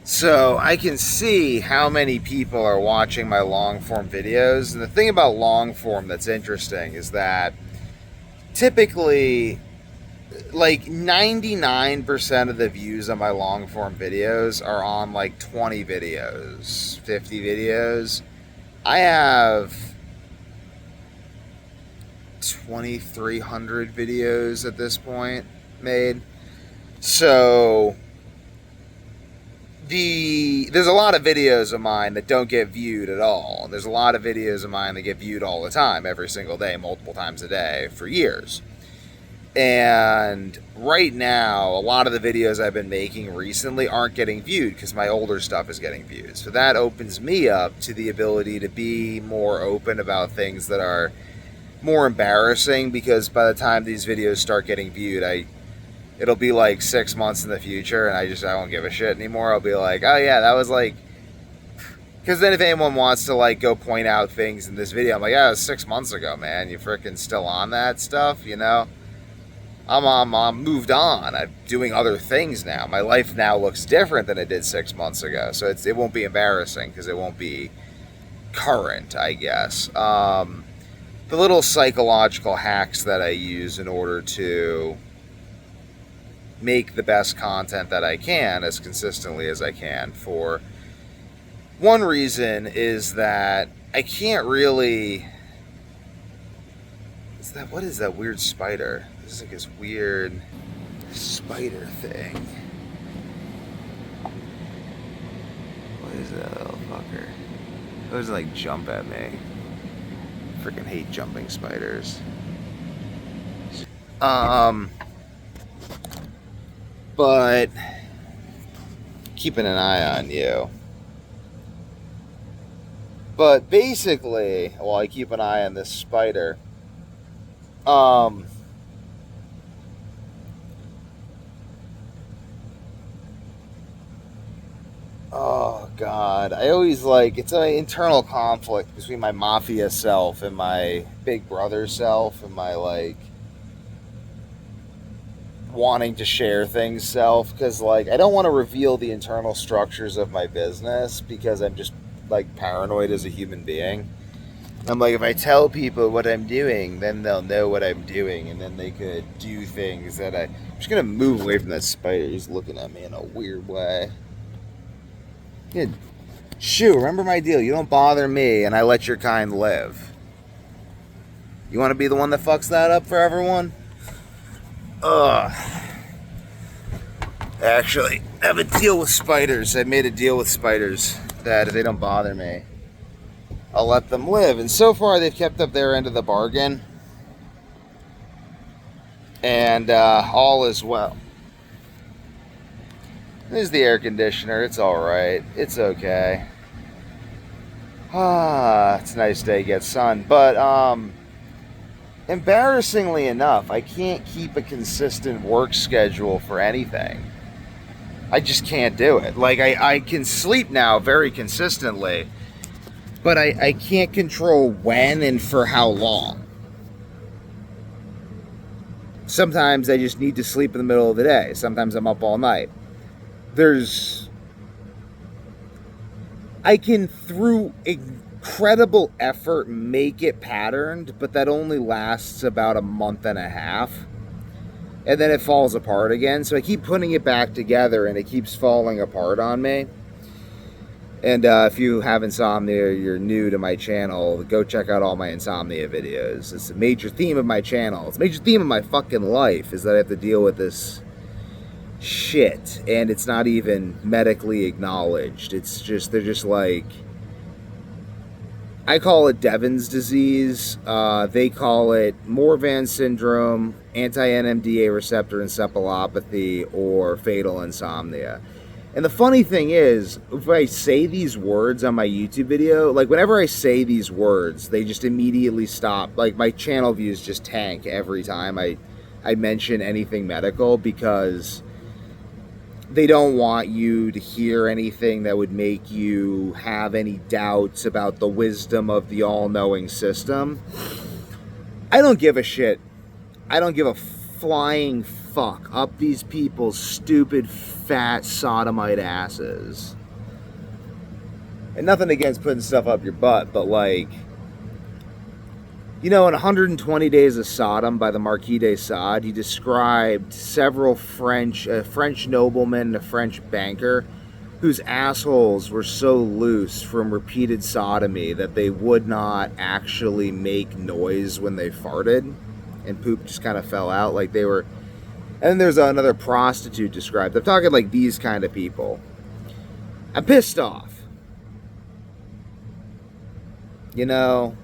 So I can see how many people are watching my long form videos. And the thing about long form that's interesting is that typically, like 99% of the views on my long form videos are on like 20 videos, 50 videos. I have 2,300 videos at this point made. So there's a lot of videos of mine that don't get viewed at all. There's a lot of videos of mine that get viewed all the time, every single day, multiple times a day for years. And right now, a lot of the videos I've been making recently aren't getting viewed because my older stuff is getting viewed. So that opens me up to the ability to be more open about things that are more embarrassing, because by the time these videos start getting viewed, it'll be like 6 months in the future and I won't give a shit anymore. I'll be like, oh yeah, that was like, because then if anyone wants to like go point out things in this video, I'm like, yeah, it was 6 months ago, man. You freaking still on that stuff, you know? I'm moved on. I'm doing other things now. My life now looks different than it did 6 months ago. So it won't be embarrassing because it won't be current, I guess. The little psychological hacks that I use in order to make the best content that I can as consistently as I can. For one reason is that I can't really... What is that weird spider? This is like this weird spider thing. What is that little fucker? It doesn't like jump at me. Freaking hate jumping spiders. But keeping an eye on you. But basically, while I keep an eye on this spider, oh God, I always it's an internal conflict between my mafia self and my big brother self and my wanting to share things self, because I don't want to reveal the internal structures of my business because I'm just paranoid as a human being. I'm like, if I tell people what I'm doing, then they'll know what I'm doing, and then they could do things that I'm just gonna move away from that spider. He's looking at me in a weird way. Good. Shoo, remember my deal. You don't bother me, and I let your kind live. You want to be the one that fucks that up for everyone? Ugh. Actually, I have a deal with spiders. I made a deal with spiders that if they don't bother me, I'll let them live. And so far, they've kept up their end of the bargain. And all is well. There's the air conditioner. It's all right. It's okay. It's a nice day to get sun. But embarrassingly enough, I can't keep a consistent work schedule for anything. I just can't do it. I can sleep now very consistently, but I can't control when and for how long. Sometimes I just need to sleep in the middle of the day. Sometimes I'm up all night. I can, through incredible effort, make it patterned, but that only lasts about a month and a half. And then it falls apart again. So I keep putting it back together and it keeps falling apart on me. And if you have insomnia or you're new to my channel, go check out all my insomnia videos. It's a major theme of my channel. It's a major theme of my fucking life, is that I have to deal with this shit. And it's not even medically acknowledged. It's just, they're just I call it Devon's disease. They call it Morvan syndrome, anti-NMDA receptor encephalopathy, or fatal insomnia. And the funny thing is, if I say these words on my YouTube video, whenever I say these words, they just immediately stop. My channel views just tank every time I mention anything medical, because they don't want you to hear anything that would make you have any doubts about the wisdom of the all-knowing system. I don't give a shit. I don't give a flying fuck up these people's stupid, fat, sodomite asses. And nothing against putting stuff up your butt, but like, you know, in 120 Days of Sodom by the Marquis de Sade, he described several a French nobleman and a French banker whose assholes were so loose from repeated sodomy that they would not actually make noise when they farted, and poop just kind of fell out like they were. And then there's another prostitute described. I'm talking like these kind of people. I'm pissed off. You know?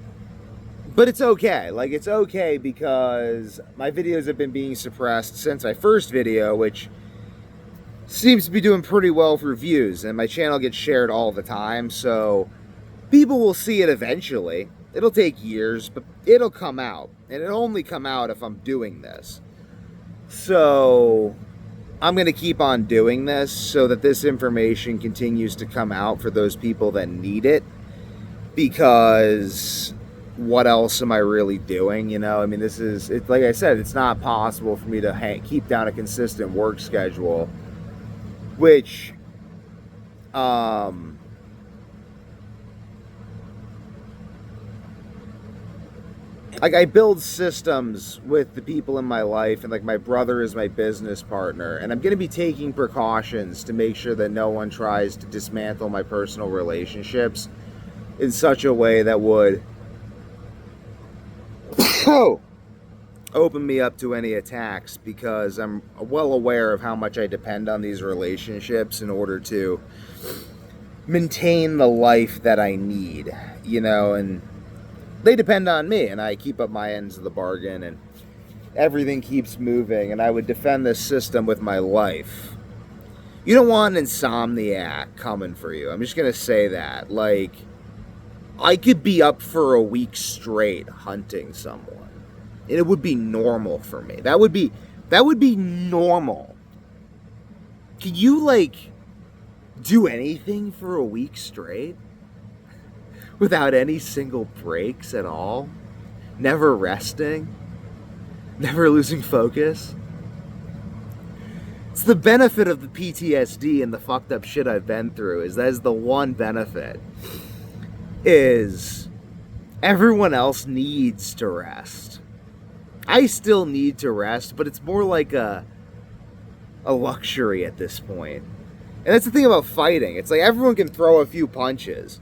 But it's okay. Like, it's okay because my videos have been being suppressed since my first video, which seems to be doing pretty well for views, and my channel gets shared all the time, so people will see it eventually. It'll take years, but it'll come out, and it'll only come out if I'm doing this. So I'm going to keep on doing this so that this information continues to come out for those people that need it, because what else am I really doing? You know, I mean, it's like I said, it's not possible for me to keep down a consistent work schedule, which, like, I build systems with the people in my life, and like my brother is my business partner, and I'm going to be taking precautions to make sure that no one tries to dismantle my personal relationships in such a way that would open me up to any attacks, because I'm well aware of how much I depend on these relationships in order to maintain the life that I need, you know, and they depend on me, and I keep up my ends of the bargain, and everything keeps moving, and I would defend this system with my life. You don't want an insomniac coming for you. I'm just going to say that. Like, I could be up for a week straight hunting someone, and it would be normal for me. That would be normal. Can you, like, do anything for a week straight without any single breaks at all? Never resting? Never losing focus? It's the benefit of the PTSD and the fucked up shit I've been through, is that is the one benefit, is everyone else needs to rest. I still need to rest, but it's more like a luxury at this point. And that's the thing about fighting. It's like everyone can throw a few punches.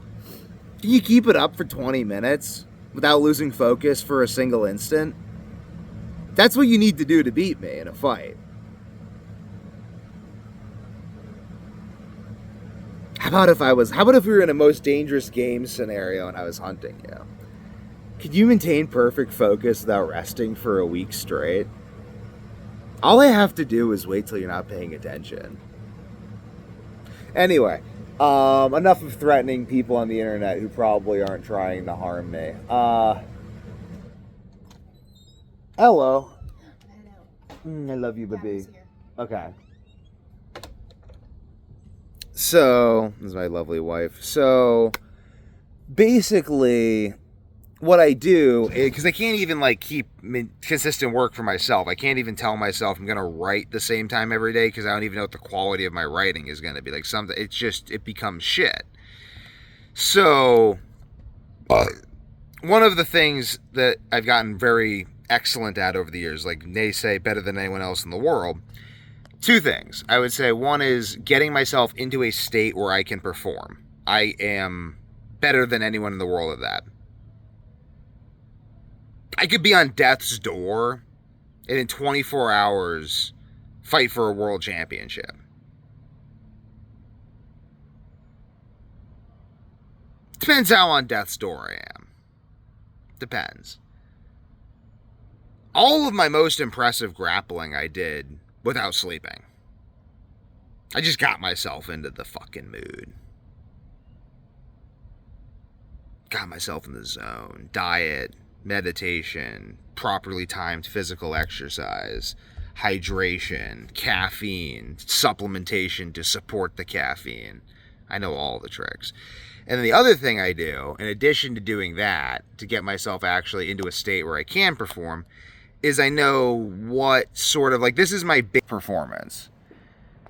Can you keep it up for 20 minutes without losing focus for a single instant? That's what you need to do to beat me in a fight. How about if we were in a most dangerous game scenario and I was hunting you? Could you maintain perfect focus without resting for a week straight? All I have to do is wait till you're not paying attention. Anyway, enough of threatening people on the internet who probably aren't trying to harm me. Hello. I love you, baby. Okay. So, this is my lovely wife. So, basically, what I do, because I can't even like keep consistent work for myself. I can't even tell myself I'm going to write the same time every day, because I don't even know what the quality of my writing is going to be. Like, something, it becomes shit. So, one of the things that I've gotten very excellent at over the years, like they say better than anyone else in the world, two things. I would say one is getting myself into a state where I can perform. I am better than anyone in the world at that. I could be on death's door and in 24 hours fight for a world championship. Depends how on death's door I am. Depends. All of my most impressive grappling I did without sleeping. I just got myself into the fucking mood. Got myself in the zone. Diet, meditation, properly timed physical exercise, hydration, caffeine, supplementation to support the caffeine. I know all the tricks. And then the other thing I do, in addition to doing that, to get myself actually into a state where I can perform, is I know what sort of, like, this is my big performance.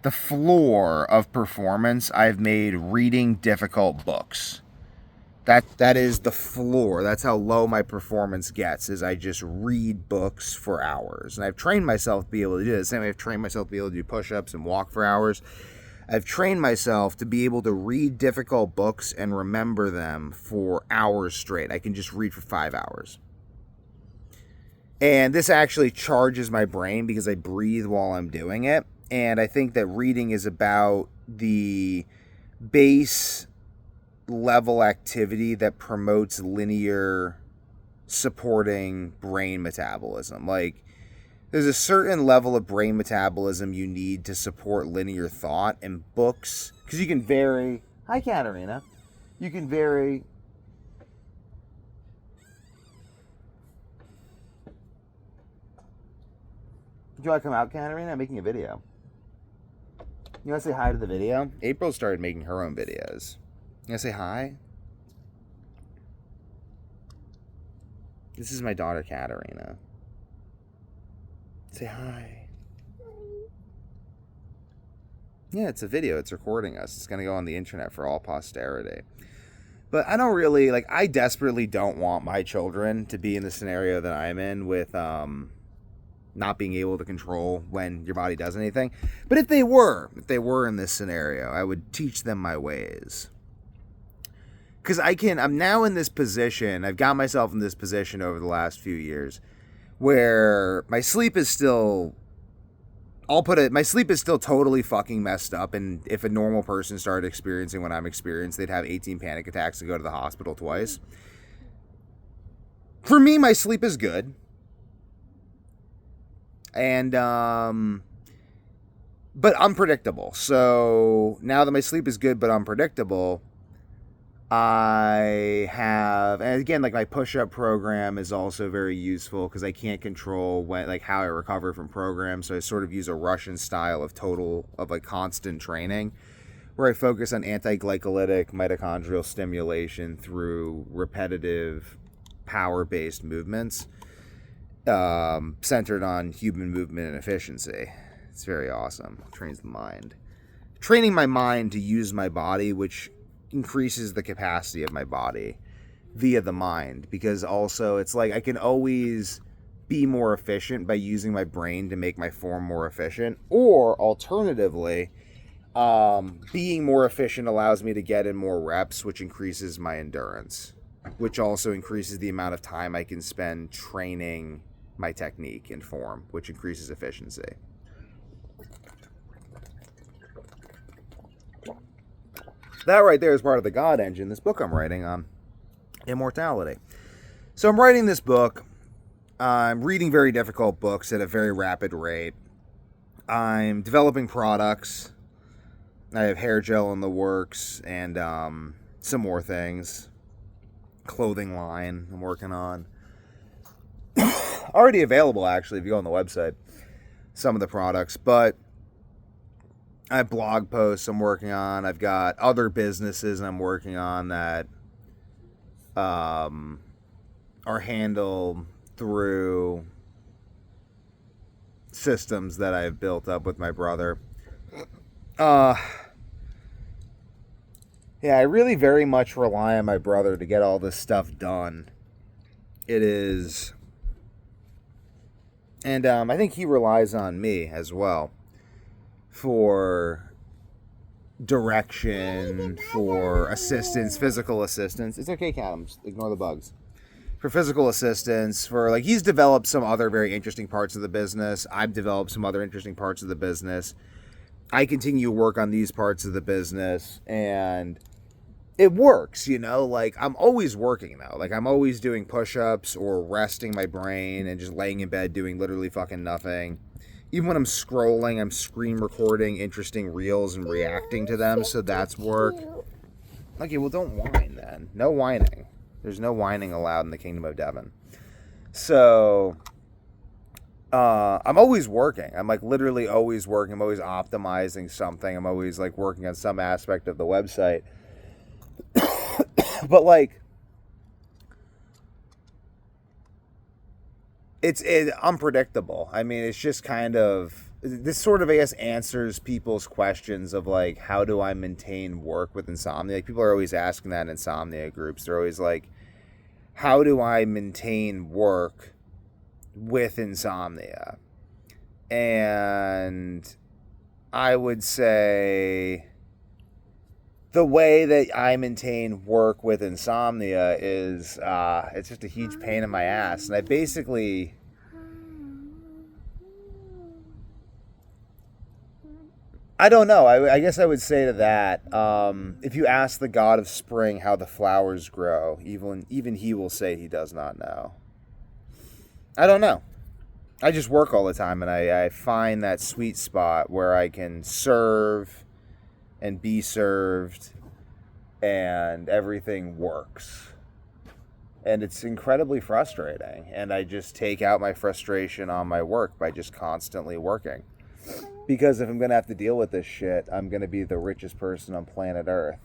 The floor of performance, I've made reading difficult books. That is the floor. That's how low my performance gets, is I just read books for hours. And I've trained myself to be able to do it. The same way I've trained myself to be able to do push-ups and walk for hours. I've trained myself to be able to read difficult books and remember them for hours straight. I can just read for 5 hours. And this actually charges my brain because I breathe while I'm doing it. And I think that reading is about the base level activity that promotes linear supporting brain metabolism. Like, there's a certain level of brain metabolism you need to support linear thought, and books, because you can vary. Hi, Katarina. You can vary. Do you want to come out, Katarina? I'm making a video. You want to say hi to the video? April started making her own videos. You want to say hi? This is my daughter, Katarina. Say hi. Yeah, it's a video. It's recording us. It's going to go on the internet for all posterity. But I don't really, like, I desperately don't want my children to be in the scenario that I'm in with not being able to control when your body does anything. But if they were in this scenario, I would teach them my ways. Because I'm now in this position, I've got myself in this position over the last few years, where my sleep is still, my sleep is still totally fucking messed up, and if a normal person started experiencing what I'm experiencing, they'd have 18 panic attacks and go to the hospital twice. For me, my sleep is good. And, but unpredictable. So now that my sleep is good but unpredictable, I have, and again, like, my push-up program is also very useful because I can't control when, like, how I recover from programs. So I sort of use a Russian style of constant training, where I focus on anti-glycolytic mitochondrial stimulation through repetitive power-based movements, centered on human movement and efficiency. It's very awesome. It trains the mind. Training my mind to use my body, which increases the capacity of my body via the mind, because also it's like I can always be more efficient by using my brain to make my form more efficient, or alternatively, being more efficient allows me to get in more reps, which increases my endurance, which also increases the amount of time I can spend training my technique and form, which increases efficiency. That right there is part of the God Engine, this book I'm writing on immortality. So I'm writing this book. I'm reading very difficult books at a very rapid rate. I'm developing products. I have hair gel in the works and some more things. Clothing line I'm working on. Already available, actually, if you go on the website. Some of the products, but I have blog posts I'm working on. I've got other businesses I'm working on that are handled through systems that I've built up with my brother. Yeah, I really very much rely on my brother to get all this stuff done. It is, and I think he relies on me as well for direction, for assistance, physical assistance. It's okay, Cat, ignore the bugs. For physical assistance, for, like, he's developed some other very interesting parts of the business. I've developed some other interesting parts of the business. I continue to work on these parts of the business, and it works, you know? Like, I'm always working, though. Like, I'm always doing push-ups or resting my brain and just laying in bed doing literally fucking nothing. Even when I'm scrolling, I'm screen recording interesting reels and reacting to them, so that's work. Okay, well, don't whine then. No whining. There's no whining allowed in the Kingdom of Devon. So, I'm always working. I'm, like, literally always working. I'm always optimizing something. I'm always, like, working on some aspect of the website. But, like, it's unpredictable. I mean, it's just kind of, this sort of, I guess, answers people's questions of like, how do I maintain work with insomnia? Like, people are always asking that in insomnia groups. They're always like, how do I maintain work with insomnia? And I would say the way that I maintain work with insomnia is it's just a huge pain in my ass. And I basically, I don't know. I guess I would say to that, if you ask the god of spring how the flowers grow, even he will say he does not know. I don't know. I just work all the time, and I find that sweet spot where I can serve and be served, and everything works. And it's incredibly frustrating, and I just take out my frustration on my work by just constantly working. Because if I'm going to have to deal with this shit, I'm going to be the richest person on planet Earth.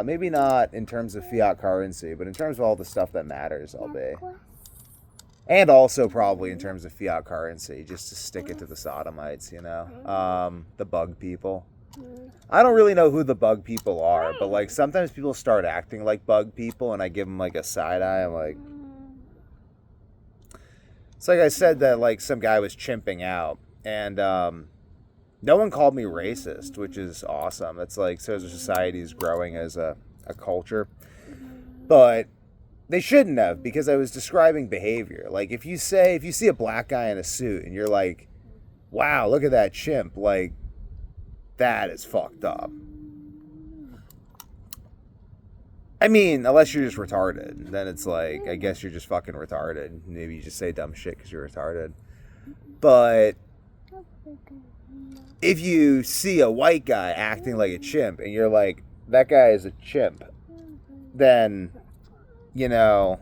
Maybe not in terms of fiat currency, but in terms of all the stuff that matters, I'll be. And also probably in terms of fiat currency, just to stick it to the sodomites, you know? The bug people. I don't really know who the bug people are, but like sometimes people start acting like bug people and I give them like a side eye. I'm like... It's like I said that like some guy was chimping out, and no one called me racist, which is awesome. It's like, so society is growing as a culture. But they shouldn't have, because I was describing behavior. Like, if you see a black guy in a suit and you're like, wow, look at that chimp, like, that is fucked up. I mean, unless you're just retarded. Then it's like, I guess you're just fucking retarded. Maybe you just say dumb shit because you're retarded. But if you see a white guy acting like a chimp and you're like, that guy is a chimp, then, you know,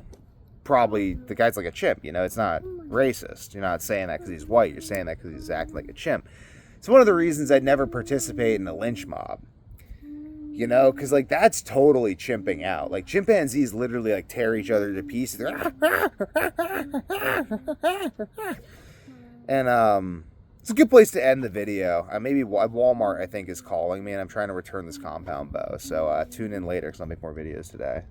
probably the guy's like a chimp. You know, it's not racist. You're not saying that because he's white. You're saying that because he's acting like a chimp. It's one of the reasons I'd never participate in a lynch mob. You know, because, like, that's totally chimping out. Like, chimpanzees literally, like, tear each other to pieces. And, it's a good place to end the video. Maybe Walmart, I think, is calling me, and I'm trying to return this compound bow. So, tune in later, because I'll make more videos today.